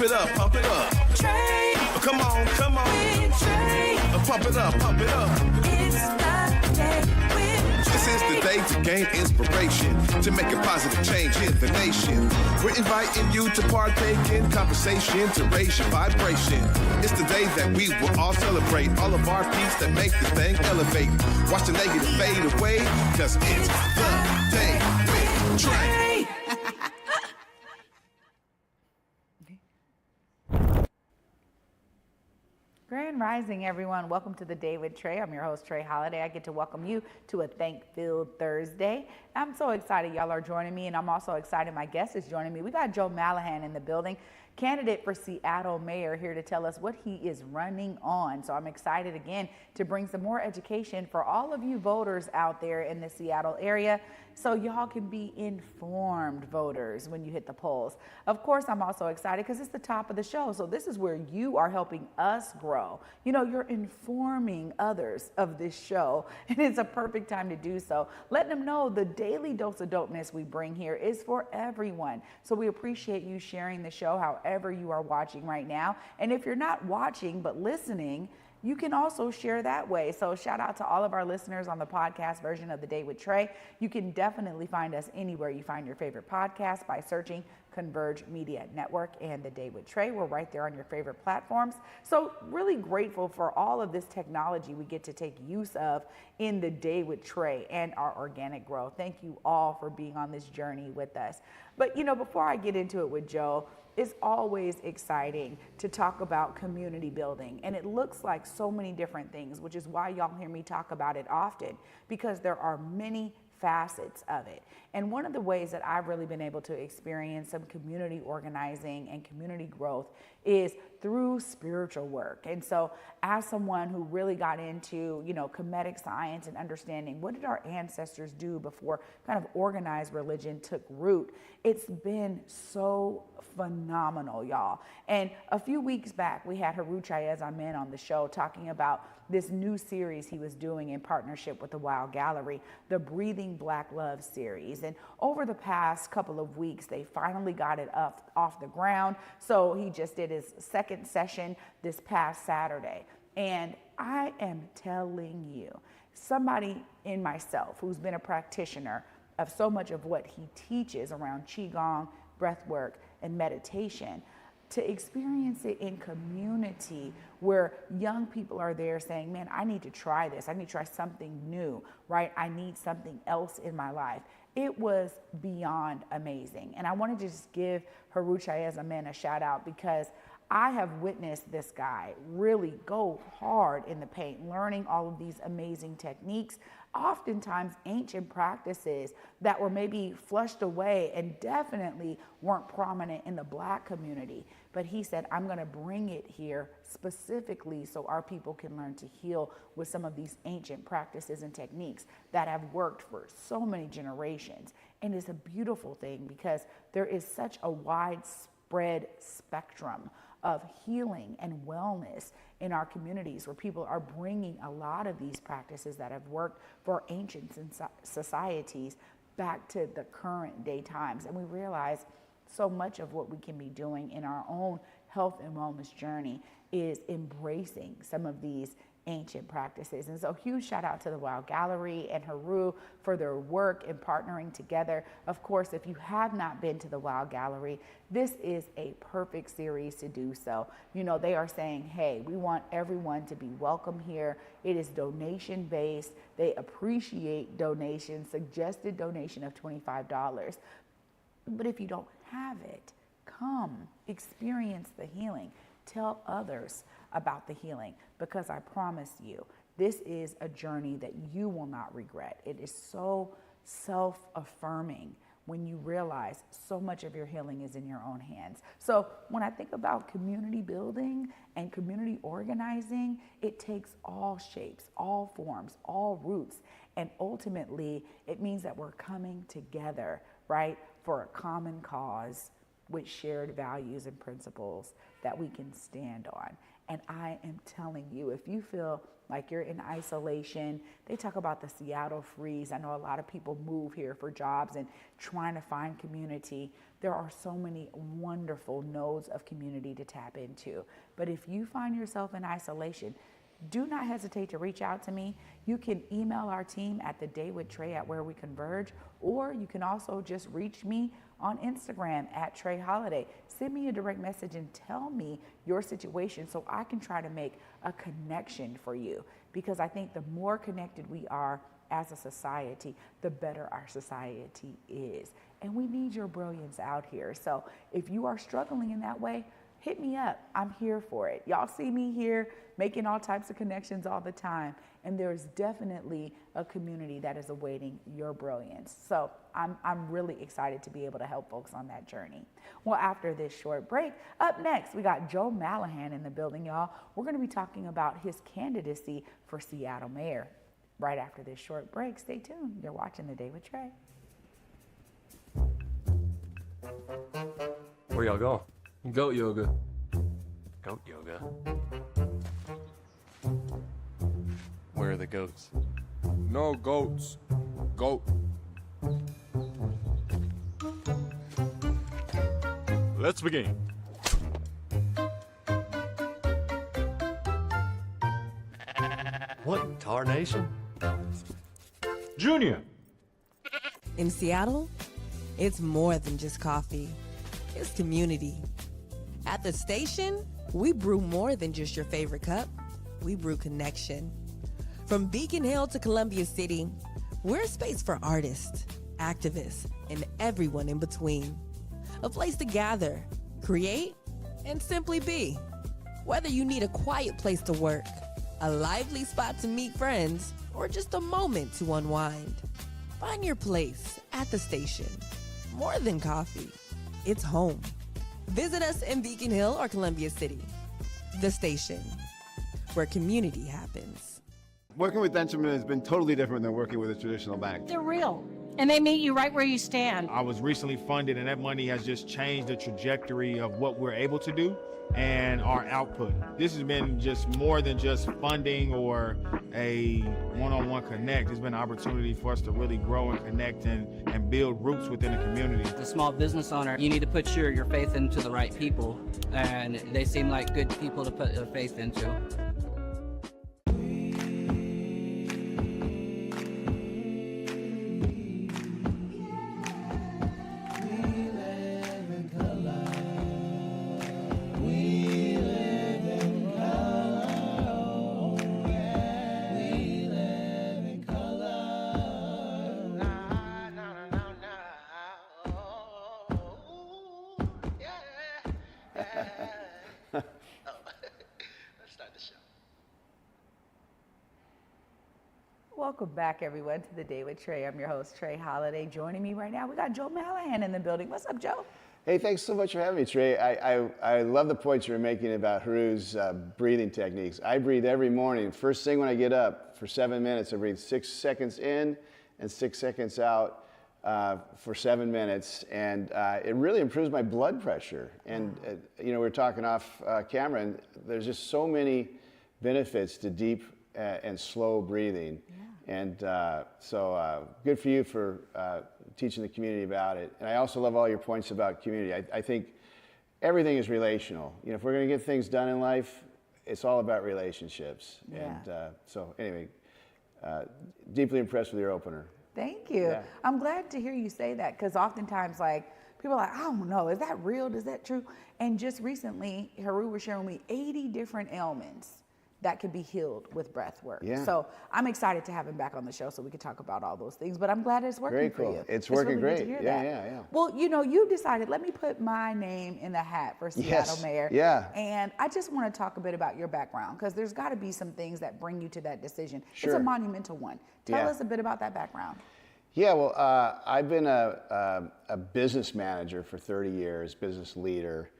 it up, pump it up. Trae. Come on, come on. With Trae. Pump it up, pump it up. It's the day with This is the day to gain inspiration, to make a positive change in the nation. We're inviting you to partake in conversation, to raise your vibration. It's the day that we will all celebrate all of our peace that make the thing elevate. Watch the negative fade away, cause it's the day with Trae. Grand Rising, everyone. Welcome to the Day with Trae. I'm your host, Trae Holiday. I get to welcome you to a Thank-Filled Thursday. I'm so excited y'all are joining me, and I'm also excited my guest is joining me. We got Joe Mallahan in the building, candidate for Seattle mayor, here to tell us what he is running on. So I'm excited again to bring some more education for all of you voters out there in the Seattle area, so y'all can be informed voters when you hit the polls. Of course, I'm also excited because it's the top of the show. So this is where you are helping us grow. You know, you're informing others of this show, and it's a perfect time to do so. Letting them know the daily dose of dopeness we bring here is for everyone. So we appreciate you sharing the show however you are watching right now. And if you're not watching but listening, you can also share that way. So shout out to all of our listeners on the podcast version of The Day with Trae. You can definitely find us anywhere you find your favorite podcast by searching Converge Media Network and The Day with Trae. We're right there on your favorite platforms. So really grateful for all of this technology we get to take use of in The Day with Trae and our organic growth. Thank you all for being on this journey with us. But you know, before I get into it with Joe, it's always exciting to talk about community building, and it looks like so many different things, which is why y'all hear me talk about it often, because there are many facets of it. And one of the ways that I've really been able to experience some community organizing and community growth is through spiritual work. And so as someone who really got into, you know, Kemetic science and understanding what did our ancestors do before kind of organized religion took root, it's been so phenomenal, y'all. And a few weeks back, we had Haru Chaez Amen on the show talking about this new series he was doing in partnership with the Wild Gallery, the Breathing Black Love series. And over the past couple of weeks, they finally got it up off the ground. So he just did his second session this past Saturday. And I am telling you, somebody in myself who's been a practitioner of so much of what he teaches around Qigong, breath work, and meditation, to experience it in community where young people are there saying, man, I need to try this. I need to try something new, right? I need something else in my life. It was beyond amazing. And I wanted to just give Haru Chaez Amen a shout out, because I have witnessed this guy really go hard in the paint, learning all of these amazing techniques, oftentimes ancient practices that were maybe flushed away and definitely weren't prominent in the Black community. But he said, I'm going to bring it here specifically so our people can learn to heal with some of these ancient practices and techniques that have worked for so many generations. And it's a beautiful thing because there is such a widespread spectrum of healing and wellness in our communities, where people are bringing a lot of these practices that have worked for ancient societies back to the current day times. And we realize so much of what we can be doing in our own health and wellness journey is embracing some of these ancient practices. And so huge shout out to the Wild Gallery and Haru for their work in partnering together. Of course, if you have not been to the Wild Gallery, this is a perfect series to do so. You know, they are saying, hey, we want everyone to be welcome here. It is donation based. They appreciate donations, suggested donation of $25. But if you don't have it, come experience the healing. Tell others about the healing, because I promise you, this is a journey that you will not regret. It is so self-affirming when you realize so much of your healing is in your own hands. So when I think about community building and community organizing, it takes all shapes, all forms, all roots. And ultimately, it means that we're coming together, right, for a common cause with shared values and principles that we can stand on. And I am telling you, if you feel like you're in isolation, they talk about the Seattle freeze. I know a lot of people move here for jobs and trying to find community. There are so many wonderful nodes of community to tap into. But if you find yourself in isolation, do not hesitate to reach out to me. You can email our team at the Day with Trae at Where We Converge, or you can also just reach me on Instagram at Trae Holiday. Send me a direct message and tell me your situation so I can try to make a connection for you. Because I think the more connected we are as a society, the better our society is. And we need your brilliance out here. So if you are struggling in that way, hit me up. I'm here for it. Y'all see me here making all types of connections all the time. And there's definitely a community that is awaiting your brilliance. So I'm really excited to be able to help folks on that journey. Well, after this short break, up next, we got Joe Mallahan in the building, y'all. We're going to be talking about his candidacy for Seattle mayor. Right after this short break, stay tuned. You're watching The Day with Trae. Where y'all going? Goat yoga. Goat yoga. Where are the goats? No goats. Goat. Let's begin. What in tarnation? Junior. In Seattle, it's more than just coffee. It's community. At the station, we brew more than just your favorite cup. We brew connection. From Beacon Hill to Columbia City, we're a space for artists, activists, and everyone in between. A place to gather, create, and simply be. Whether you need a quiet place to work, a lively spot to meet friends, or just a moment to unwind, find your place at the station. More than coffee, it's home. Visit us in Beacon Hill or Columbia City. The Station, where community happens. Working with Benjamin has been totally different than working with a traditional bank. They're real, and they meet you right where you stand. I was recently funded, and that money has just changed the trajectory of what we're able to do and our output. This has been just more than just funding or a one-on-one connect. It's been an opportunity for us to really grow and connect and build roots within the community. As a small business owner, you need to put your faith into the right people, and they seem like good people to put your faith into. Welcome back, everyone, to The Day with Trae. I'm your host, Trae Holiday. Joining me right now, we got Joe Mallahan in the building. What's up, Joe? Hey, thanks so much for having me, Trey. I love the points you were making about Haru's breathing techniques. I breathe every morning. First thing when I get up, for 7 minutes, I breathe 6 seconds in and 6 seconds out for 7 minutes. And it really improves my blood pressure. And, you know, we were talking off camera, and there's just so many benefits to deep and slow breathing. Yeah. And so good for you for teaching the community about it. And I also love all your points about community. I think everything is relational. You know, if we're going to get things done in life, it's all about relationships. Yeah. And so anyway, deeply impressed with your opener. Thank you. Yeah. I'm glad to hear you say that, because oftentimes, like, people are like, I don't know, is that real? Is that true? And just recently, Haru was sharing with me 80 different ailments that could be healed with breath work. Yeah. So I'm excited to have him back on the show so we can talk about all those things. But I'm glad it's working for you. It's working really great. Yeah. Well, you know, you decided, let me put my name in the hat for Seattle Mayor. Yeah. And I just want to talk a bit about your background, because there's got to be some things that bring you to that decision. Sure. It's a monumental one. Tell us a bit about that background. Yeah, well, I've been a business manager for 30 years, business leader.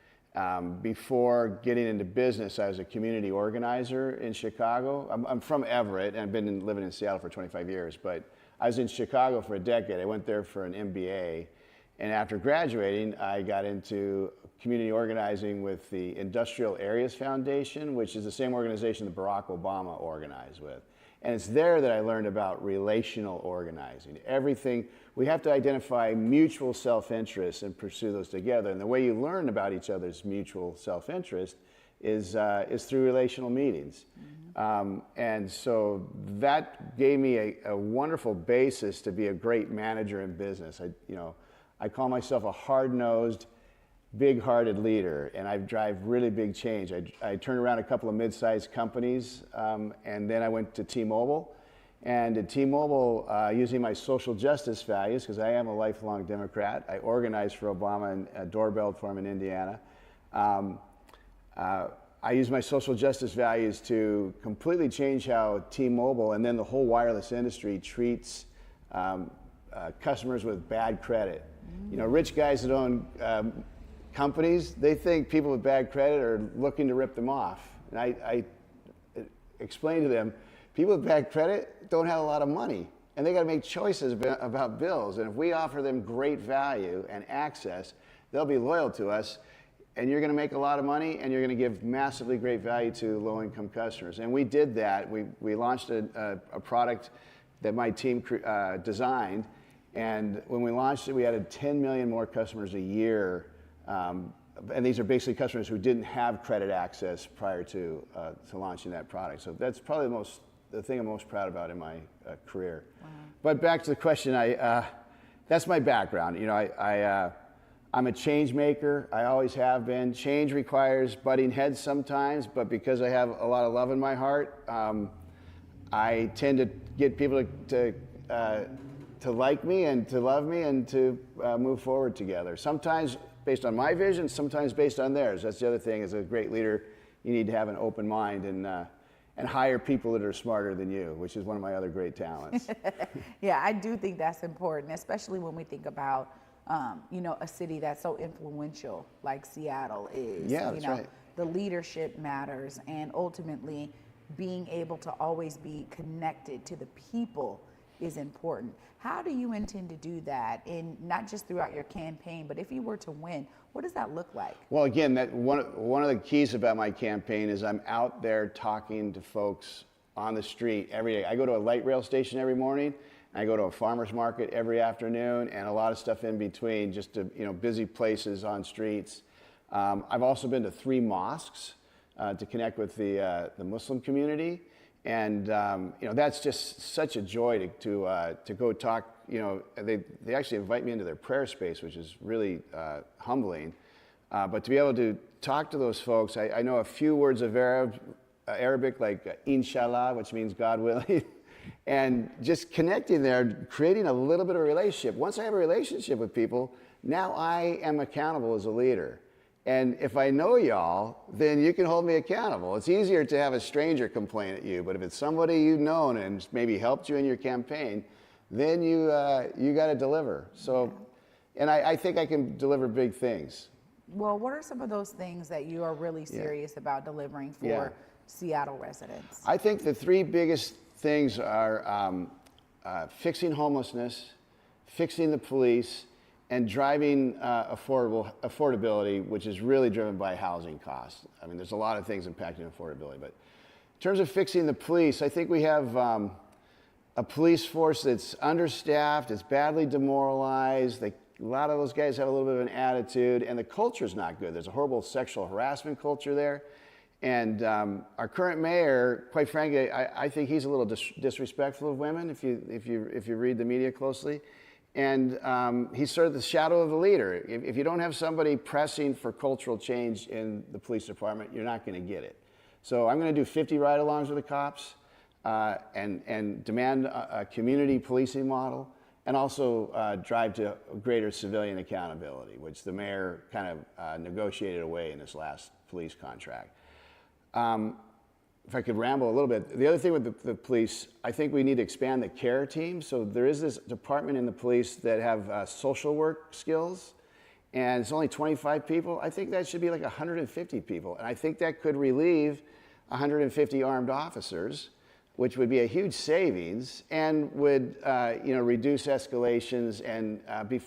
Before getting into business, I was a community organizer in Chicago. I'm from Everett, and I've been living in Seattle for 25 years, but I was in Chicago for a decade. I went there for an MBA, and after graduating, I got into community organizing with the Industrial Areas Foundation, which is the same organization that Barack Obama organized with. And it's there that I learned about relational organizing. Everything, we have to identify mutual self-interest and pursue those together. And the way you learn about each other's mutual self-interest is through relational meetings. And so that gave me a wonderful basis to be a great manager in business. I call myself a hard-nosed, big-hearted leader, and I drive really big change. I turned around a couple of mid-sized companies, and then I went to T-Mobile. And at T-Mobile, using my social justice values, because I am a lifelong Democrat, I organized for Obama and doorbelled for him in Indiana. I use my social justice values to completely change how T-Mobile and then the whole wireless industry treats customers with bad credit. Rich guys that own companies, they think people with bad credit are looking to rip them off. And I explain to them, people with bad credit don't have a lot of money, and they got to make choices about bills. And if we offer them great value and access, they'll be loyal to us, and you're going to make a lot of money, and you're going to give massively great value to low-income customers. And we did that. We launched a product that my team designed, and when we launched it, we added 10 million more customers a year. And these are basically customers who didn't have credit access prior to launching that product. So that's probably the thing I'm most proud about in my career. Wow. But back to the question, that's my background. I'm a change maker. I always have been. Change requires butting heads sometimes, but because I have a lot of love in my heart, I tend to get people to like me and to love me and to move forward together. Sometimes based on my vision, sometimes based on theirs. That's the other thing. As a great leader, you need to have an open mind and hire people that are smarter than you, which is one of my other great talents. Yeah, I do think that's important, especially when we think about a city that's so influential like Seattle is. Yeah, that's right. The leadership matters, and ultimately being able to always be connected to the people is important. How do you intend to do that, in not just throughout your campaign, but if you were to win, what does that look like? Well, again, one of the keys about my campaign is I'm out there talking to folks on the street every day. I go to a light rail station every morning, and I go to a farmer's market every afternoon, and a lot of stuff in between, just to, busy places on streets. I've also been to 3 mosques to connect with the Muslim community. And that's just such a joy to go talk. They actually invite me into their prayer space, which is really humbling. But to be able to talk to those folks, I know a few words of Arabic, like inshallah, which means God willing, and just connecting there, creating a little bit of a relationship. Once I have a relationship with people, now I am accountable as a leader. And if I know y'all, then you can hold me accountable. It's easier to have a stranger complain at you, but if it's somebody you've known and maybe helped you in your campaign, then you got to deliver. So, and I think I can deliver big things. Well, what are some of those things that you are really serious about delivering for Seattle residents? I think the 3 biggest things are fixing homelessness, fixing the police, and driving affordability, which is really driven by housing costs. I mean, there's a lot of things impacting affordability, but in terms of fixing the police, I think we have a police force that's understaffed, it's badly demoralized. A lot of those guys have a little bit of an attitude, and the culture's not good. There's a horrible sexual harassment culture there. And our current mayor, quite frankly, I think he's a little disrespectful of women, if you read the media closely. And he's sort of the shadow of the leader. If you don't have somebody pressing for cultural change in the police department, you're not going to get it. So I'm going to do 50 ride-alongs with the cops and demand a community policing model, and also drive to greater civilian accountability, which the mayor kind of negotiated away in his last police contract. If I could ramble a little bit, the other thing with the police, I think we need to expand the care team. So there is this department in the police that have social work skills, and it's only 25 people. I think that should be like 150 people, and I think that could relieve 150 armed officers, which would be a huge savings and would reduce escalations and be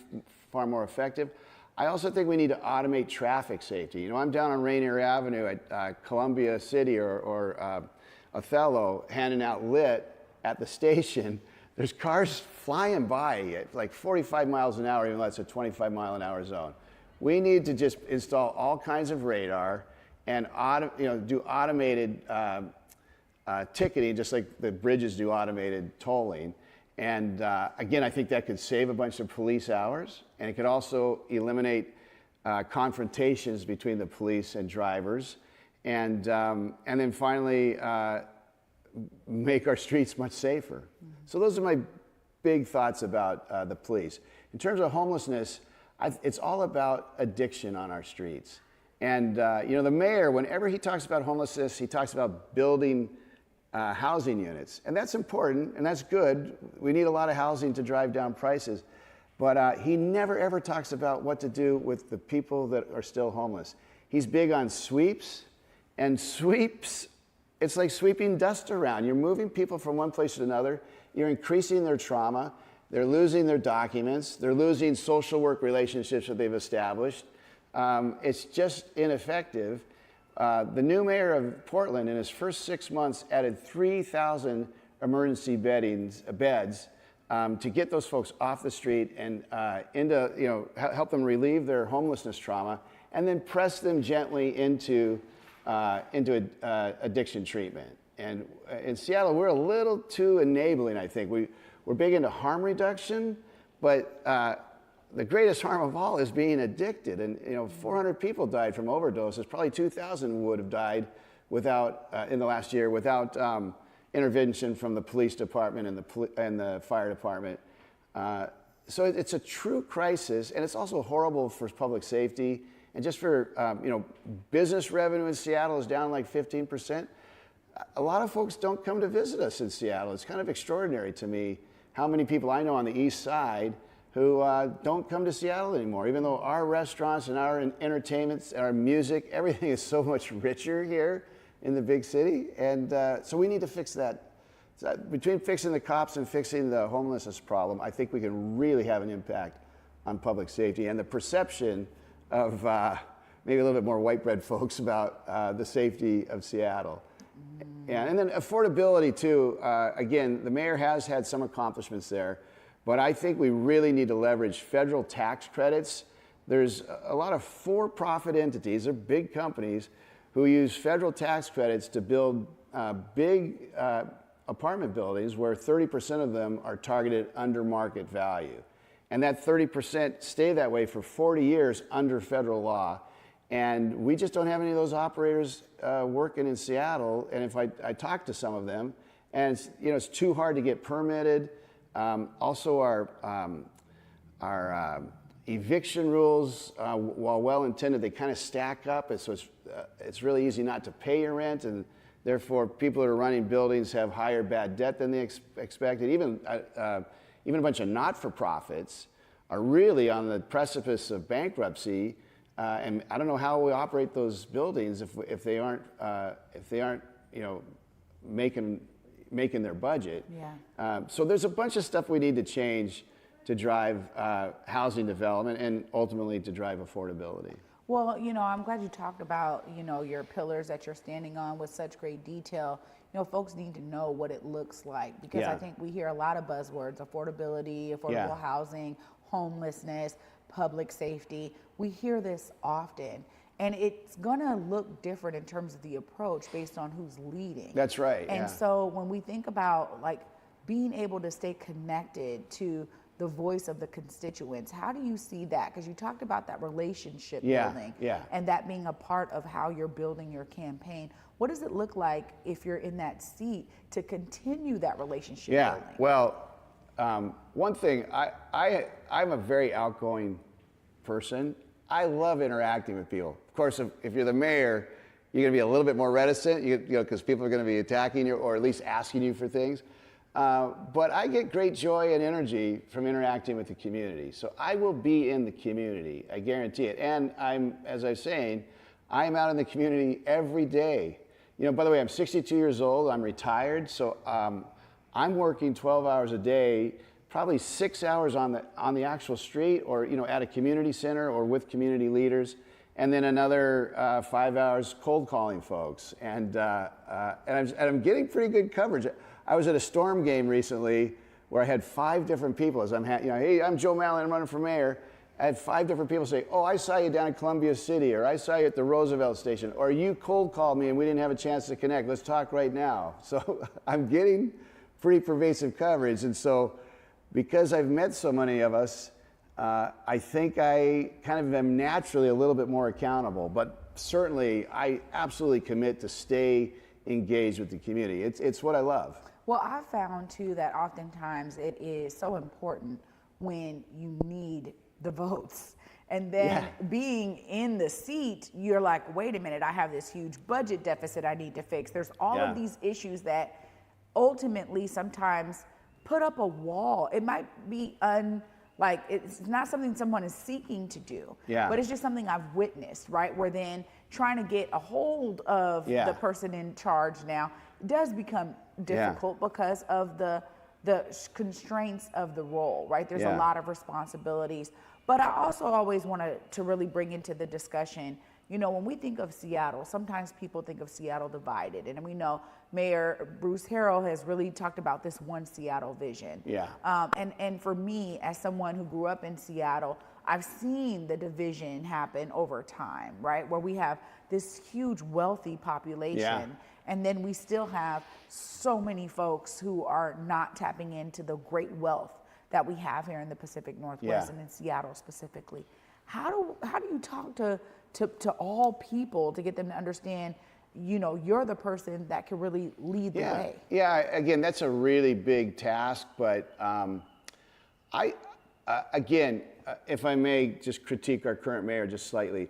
far more effective. I also think we need to automate traffic safety. You know, I'm down on Rainier Avenue at Columbia City or Othello handing out lit at the station. There's cars flying by at like 45 miles an hour, even though it's a 25 mile an hour zone. We need to just install all kinds of radar and do automated ticketing, just like the bridges do automated tolling. And again, I think that could save a bunch of police hours, and it could also eliminate confrontations between the police and drivers, and then finally make our streets much safer. Mm-hmm. So those are my big thoughts about the police. In terms of homelessness, it's all about addiction on our streets. And the mayor, whenever he talks about homelessness, he talks about building housing units. And that's important, and that's good. We need a lot of housing to drive down prices. But he never, ever talks about what to do with the people that are still homeless. He's big on sweeps, and sweeps, it's like sweeping dust around. You're moving people from one place to another. You're increasing their trauma. They're losing their documents. They're losing social work relationships that they've established. It's just ineffective. The new mayor of Portland, in his first 6 months, added 3,000 emergency beds to get those folks off the street and help them relieve their homelessness trauma, and then press them gently into addiction treatment. And in Seattle, we're a little too enabling, I think. We're big into harm reduction, but the greatest harm of all is being addicted. And 400 people died from overdoses. Probably 2,000 would have died in the last year without intervention from the police department and the fire department. So it's a true crisis, and it's also horrible for public safety. And just for business revenue in Seattle is down like 15%. A lot of folks don't come to visit us in Seattle. It's kind of extraordinary to me how many people I know on the east side who don't come to Seattle anymore, even though our restaurants and our entertainments, our music, everything is so much richer here in the big city. And so we need to fix that. So between fixing the cops and fixing the homelessness problem, I think we can really have an impact on public safety and the perception of maybe a little bit more white bread folks about the safety of Seattle. Yeah, and then affordability too. Again, the mayor has had some accomplishments there, but I think we really need to leverage federal tax credits. There's a lot of for-profit entities, they're big companies, who use federal tax credits to build big apartment buildings where 30% of them are targeted under market value. And that 30% stay that way for 40 years under federal law. And we just don't have any of those operators working in Seattle. And if I talk to some of them, and it's too hard to get permitted. Also, our eviction rules, while well-intended, they kind of stack up. So it's really easy not to pay your rent, and therefore people that are running buildings have higher bad debt than they expected. Even a bunch of not-for-profits are really on the precipice of bankruptcy. And I don't know how we operate those buildings if they aren't making their budget. Yeah. So there's a bunch of stuff we need to change to drive housing development and ultimately to drive affordability. Well, I'm glad you talked about, your pillars that you're standing on with such great detail. Folks need to know what it looks like, because I think we hear a lot of buzzwords: affordability, affordable housing, homelessness, public safety. We hear this often, and it's going to look different in terms of the approach based on who's leading. That's right. And so when we think about being able to stay connected to the voice of the constituents, how do you see that? Because you talked about that relationship building and that being a part of how you're building your campaign. What does it look like if you're in that seat to continue that relationship building? Well, one thing, I'm a very outgoing person. I love interacting with people. Of course, if you're the mayor, you're going to be a little bit more reticent, because people are going to be attacking you or at least asking you for things. But I get great joy and energy from interacting with the community. So I will be in the community, I guarantee it. And as I was saying, I'm out in the community every day. By the way, I'm 62 years old, I'm retired, so I'm working 12 hours a day probably 6 hours on the actual street, or at a community center or with community leaders, and then another 5 hours cold calling folks. And I'm getting pretty good coverage. I was at a Storm game recently where I had 5 different people as hey, I'm Joe Mallahan, I'm running for mayor. I had 5 different people say, oh, I saw you down in Columbia City, or I saw you at the Roosevelt station, or you cold called me and we didn't have a chance to connect. Let's talk right now. So I'm getting pretty pervasive coverage. And so because I've met so many of us, I think I kind of am naturally a little bit more accountable. But certainly, I absolutely commit to stay engaged with the community. It's what I love. Well, I've found too that oftentimes it is so important when you need the votes. And then being in the seat, you're like, wait a minute, I have this huge budget deficit I need to fix. There's all of these issues that ultimately sometimes put up a wall. It might be it's not something someone is seeking to do, but it's just something I've witnessed, right? Where then trying to get a hold of the person in charge now does become difficult because of the constraints of the role, right? There's a lot of responsibilities. But I also always want to really bring into the discussion, when we think of Seattle, sometimes people think of Seattle divided. And we know Mayor Bruce Harrell has really talked about this one Seattle vision. And for me, as someone who grew up in Seattle, I've seen the division happen over time, right? Where we have this huge wealthy population, and then we still have so many folks who are not tapping into the great wealth that we have here in the Pacific Northwest and in Seattle specifically. How do you talk to all people to get them to understand, you're the person that can really lead the way? Yeah, again, that's a really big task, but if I may just critique our current mayor just slightly,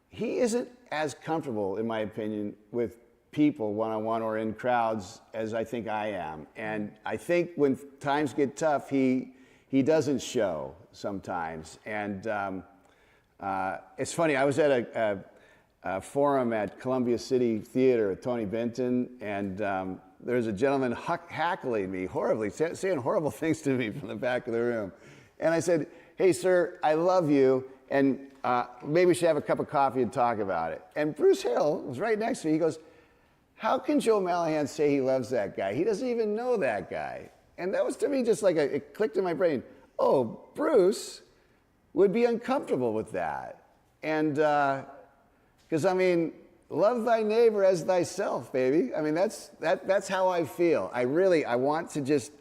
he isn't as comfortable, in my opinion, with people one-on-one or in crowds as I think I am. And I think when times get tough, he doesn't show sometimes. And it's funny, I was at a forum at Columbia City Theater with Tony Benton, and there's a gentleman hackling me horribly, saying horrible things to me from the back of the room. And I said, hey, sir, I love you, and maybe we should have a cup of coffee and talk about it. And Bruce Harrell was right next to me. He goes, how can Joe Mallahan say he loves that guy? He doesn't even know that guy. And that was, to me, just like it clicked in my brain. Oh, Bruce would be uncomfortable with that. And because, love thy neighbor as thyself, baby. That's how I feel. I want to just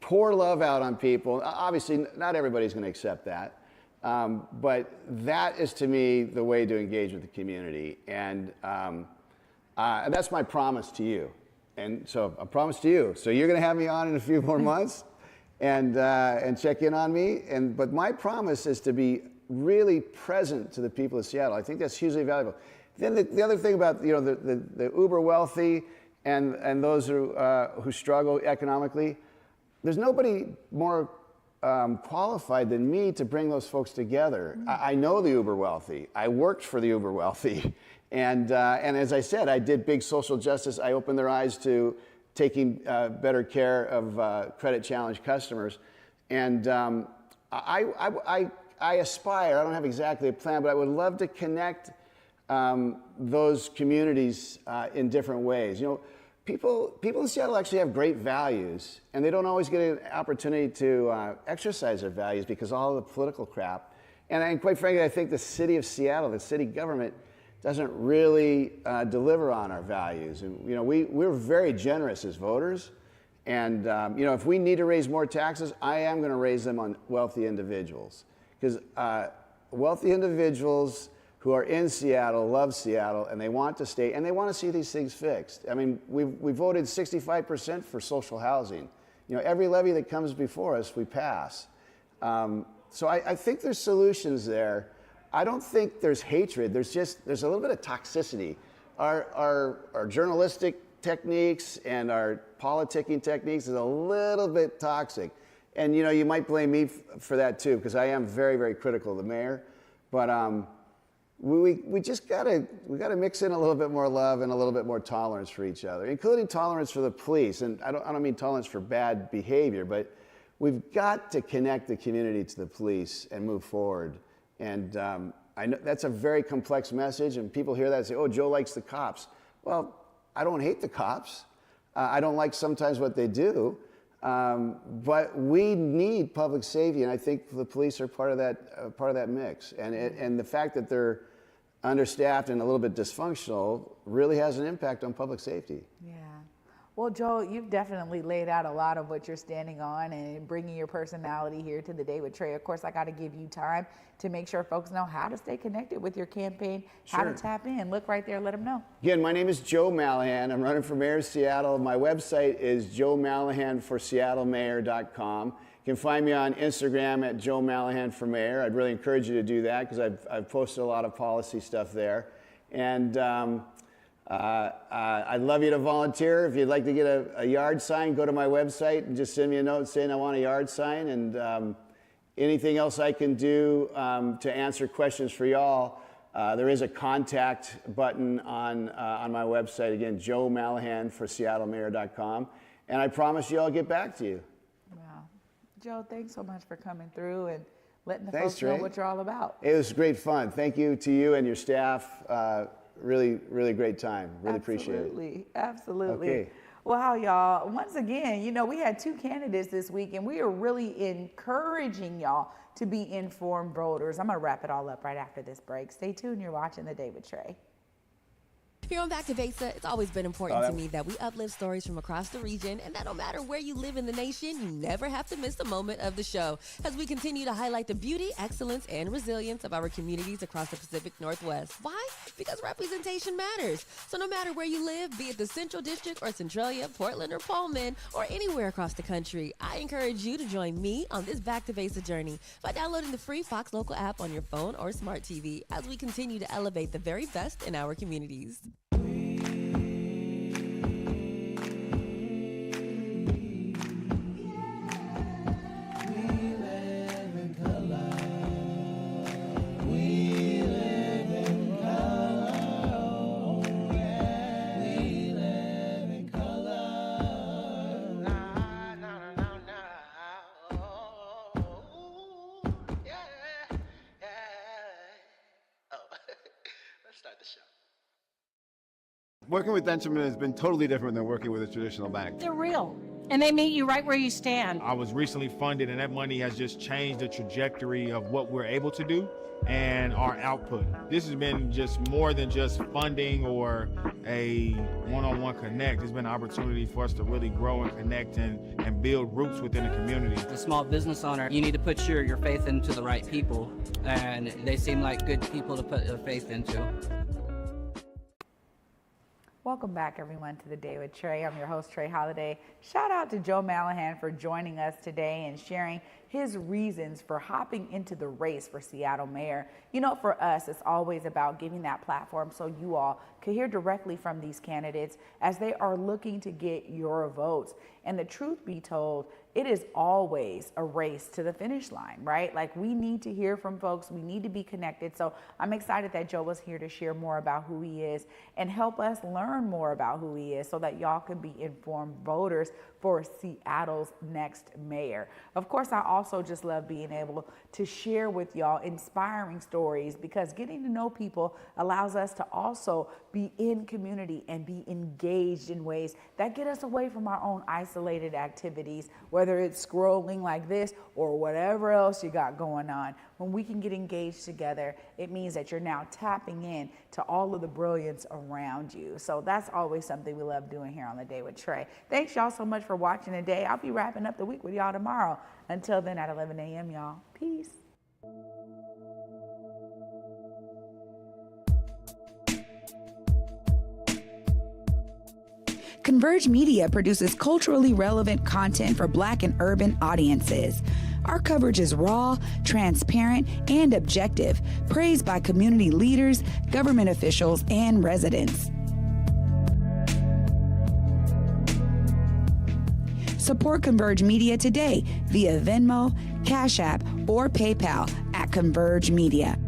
pour love out on people. Obviously, not everybody's going to accept that. But that is, to me, the way to engage with the community. And that's my promise to you. And so a promise to you. So you're going to have me on in a few more months and check in on me. But my promise is to be really present to the people of Seattle. I think that's hugely valuable. Then the other thing about the uber wealthy and those who struggle economically, there's nobody more qualified than me to bring those folks together. I know the uber wealthy. I worked for the uber wealthy. And as I said, I did big social justice. I opened their eyes to taking better care of credit-challenged customers. And I aspire, I don't have exactly a plan, but I would love to connect those communities in different ways. People in Seattle actually have great values, and they don't always get an opportunity to exercise their values because of all the political crap. And quite frankly, I think the city of Seattle, the city government, doesn't really deliver on our values. And we're very generous as voters. And if we need to raise more taxes, I am going to raise them on wealthy individuals, because wealthy individuals who are in Seattle love Seattle, and they want to stay, and they want to see these things fixed. We voted 65% for social housing. Every levy that comes before us, we pass. So I think there's solutions there. I don't think there's hatred. There's a little bit of toxicity. Our journalistic techniques and our politicking techniques is a little bit toxic. And you might blame me for that too, because I am very, very critical of the mayor. But we just gotta mix in a little bit more love and a little bit more tolerance for each other, including tolerance for the police. And I don't mean tolerance for bad behavior, but we've got to connect the community to the police and move forward. And I know that's a very complex message, and people hear that and say, oh, Joe likes the cops. Well, I don't hate the cops. I don't like sometimes what they do, but we need public safety, and I think the police are part of that mix. And the fact that they're understaffed and a little bit dysfunctional really has an impact on public safety. Yeah. Well, Joe, you've definitely laid out a lot of what you're standing on and bringing your personality here to the Day with Trae. Of course, I got to give you time to make sure folks know how to stay connected with your campaign, how to tap in. Look right there, let them know. Again, my name is Joe Mallahan. I'm running for mayor of Seattle. My website is joemallahanforseattlemayor.com. You can find me on Instagram at Joe Mallahan for Mayor. I'd really encourage you to do that because I've posted a lot of policy stuff there. And I'd love you to volunteer. If you'd like to get a yard sign, go to my website and just send me a note saying I want a yard sign. And anything else I can do to answer questions for y'all, there is a contact button on my website. Again, joemallahanforseattlemayor.com. And I promise you I'll get back to you. Wow. Joe, thanks so much for coming through and letting the Thanks, folks know Trae. what you're all about. It was great fun. Thank you to you and your staff. Really, really great time. Really appreciate it. Absolutely, absolutely. Okay. Wow, y'all. Once again, you know, we had 2 candidates this week, and we are really encouraging y'all to be informed voters. I'm going to wrap it all up right after this break. Stay tuned. You're watching The Day with Trae. Here on Back to Vesa, it's always been important to me that we uplift stories from across the region, and that no matter where you live in the nation, you never have to miss a moment of the show as we continue to highlight the beauty, excellence, and resilience of our communities across the Pacific Northwest. Why? Because representation matters. So no matter where you live, be it the Central District or Centralia, Portland or Pullman, or anywhere across the country, I encourage you to join me on this Back to Vesa journey by downloading the free Fox Local app on your phone or smart TV as we continue to elevate the very best in our communities. Working with Benjamin has been totally different than working with a traditional bank. They're real, and they meet you right where you stand. I was recently funded, and that money has just changed the trajectory of what we're able to do and our output. This has been just more than just funding or a one-on-one connect. It's been an opportunity for us to really grow and connect and build roots within the community. As a small business owner, you need to put your faith into the right people, and they seem like good people to put your faith into. Welcome back, everyone, to The Day with Trae. I'm your host, Trae Holiday. Shout out to Joe Mallahan for joining us today and sharing his reasons for hopping into the race for Seattle mayor. You know, for us, it's always about giving that platform so you all can hear directly from these candidates as they are looking to get your votes. And the truth be told, it is always a race to the finish line, right? Like, we need to hear from folks. We need to be connected. So I'm excited that Joe was here to share more about who he is and help us learn more about who he is so that y'all can be informed voters for Seattle's next mayor. Of course, I also just love being able to share with y'all inspiring stories, because getting to know people allows us to also be in community and be engaged in ways that get us away from our own isolated activities, whether it's scrolling like this or whatever else you got going on. When we can get engaged together, it means that you're now tapping in to all of the brilliance around you. So that's always something we love doing here on The Day with Trae. Thanks y'all so much for watching today. I'll be wrapping up the week with y'all tomorrow. Until then, at 11 a.m., y'all. Peace. Converge Media produces culturally relevant content for Black and urban audiences. Our coverage is raw, transparent, and objective, praised by community leaders, government officials, and residents. Support Converge Media today via Venmo, Cash App, or PayPal at Converge Media.